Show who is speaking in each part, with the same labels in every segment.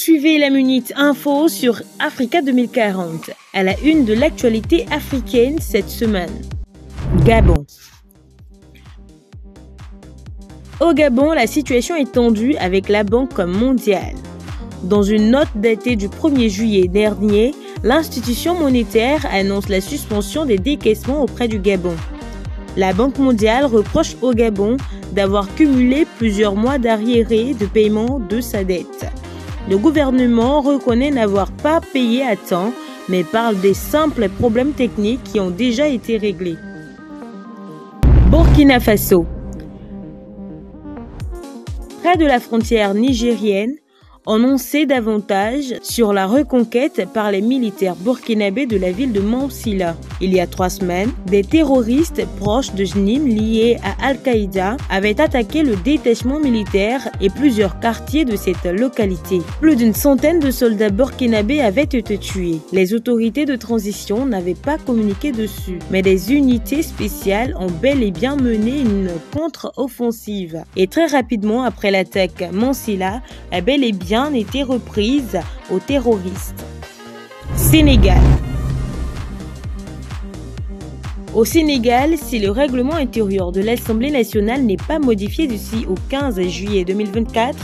Speaker 1: suivez la Minute Info sur Africa 2040, à la une de l'actualité africaine cette semaine. Gabon. Au Gabon, la situation est tendue avec la Banque mondiale. Dans une note datée du 1er juillet dernier, l'institution monétaire annonce la suspension des décaissements auprès du Gabon. La Banque mondiale reproche au Gabon d'avoir cumulé plusieurs mois d'arriérés de paiement de sa dette. Le gouvernement reconnaît n'avoir pas payé à temps, mais parle des simples problèmes techniques qui ont déjà été réglés. Burkina Faso. Près de la frontière nigérienne, on en sait davantage sur la reconquête par les militaires burkinabés de la ville de Mansilla. Il y a 3 semaines, des terroristes proches de Jnim liés à Al-Qaïda avaient attaqué le détachement militaire et plusieurs quartiers de cette localité. Plus d'une centaine de soldats burkinabés avaient été tués. Les autorités de transition n'avaient pas communiqué dessus, mais des unités spéciales ont bel et bien mené une contre-offensive. Et très rapidement après l'attaque, Mansilla a bel et bien été reprise aux terroristes. Sénégal. Au Sénégal, si le règlement intérieur de l'Assemblée nationale n'est pas modifié d'ici au 15 juillet 2024,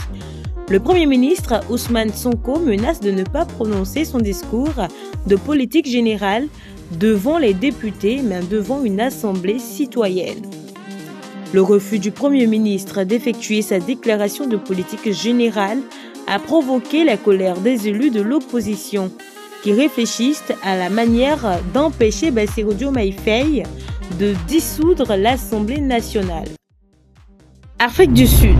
Speaker 1: le Premier ministre Ousmane Sonko menace de ne pas prononcer son discours de politique générale devant les députés, mais devant une assemblée citoyenne. Le refus du Premier ministre d'effectuer sa déclaration de politique générale a provoqué la colère des élus de l'opposition qui réfléchissent à la manière d'empêcher Bassirou Diomaye Faye de dissoudre l'Assemblée nationale. Afrique du Sud.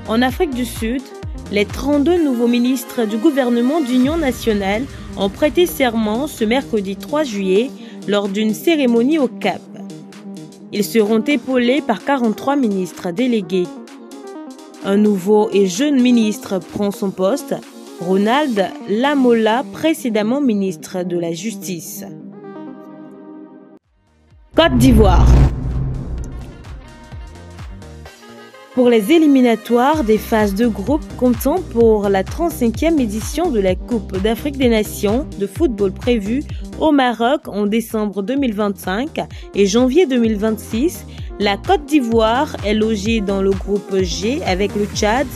Speaker 1: En Afrique du Sud, les 32 nouveaux ministres du gouvernement d'union nationale ont prêté serment ce mercredi 3 juillet lors d'une cérémonie au Cap. Ils seront épaulés par 43 ministres délégués. Un nouveau et jeune ministre prend son poste, Ronald Lamola, précédemment ministre de la Justice. Côte d'Ivoire. Pour les éliminatoires des phases de groupe comptant pour la 35e édition de la Coupe d'Afrique des Nations de football prévue au Maroc en décembre 2025 et janvier 2026, la Côte d'Ivoire est logée dans le groupe G avec le Tchad,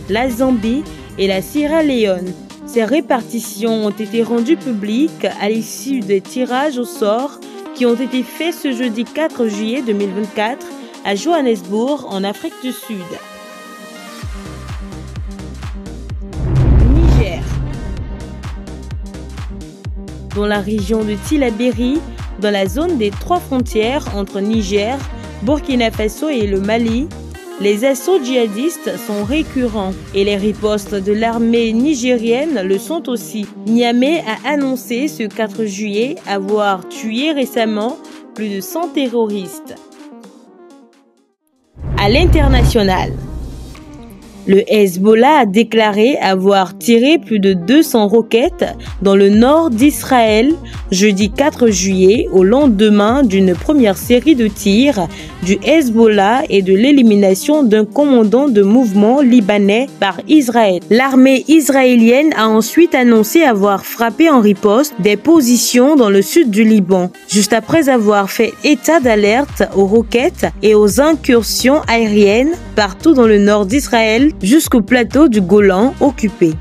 Speaker 1: la Zambie et la Sierra Leone. Ces répartitions ont été rendues publiques à l'issue des tirages au sort qui ont été faits ce jeudi 4 juillet 2024 à Johannesburg, en Afrique du Sud. Niger. Dans la région de Tillabéri, dans la zone des 3 frontières entre Niger, Burkina Faso et le Mali, les assauts djihadistes sont récurrents et les ripostes de l'armée nigérienne le sont aussi. Niamey a annoncé ce 4 juillet avoir tué récemment plus de 100 terroristes. À l'international, le Hezbollah a déclaré avoir tiré plus de 200 roquettes dans le nord d'Israël jeudi 4 juillet au lendemain d'une première série de tirs du Hezbollah et de l'élimination d'un commandant de mouvement libanais par Israël. L'armée israélienne a ensuite annoncé avoir frappé en riposte des positions dans le sud du Liban, juste après avoir fait état d'alerte aux roquettes et aux incursions aériennes partout dans le nord d'Israël jusqu'au plateau du Golan occupé.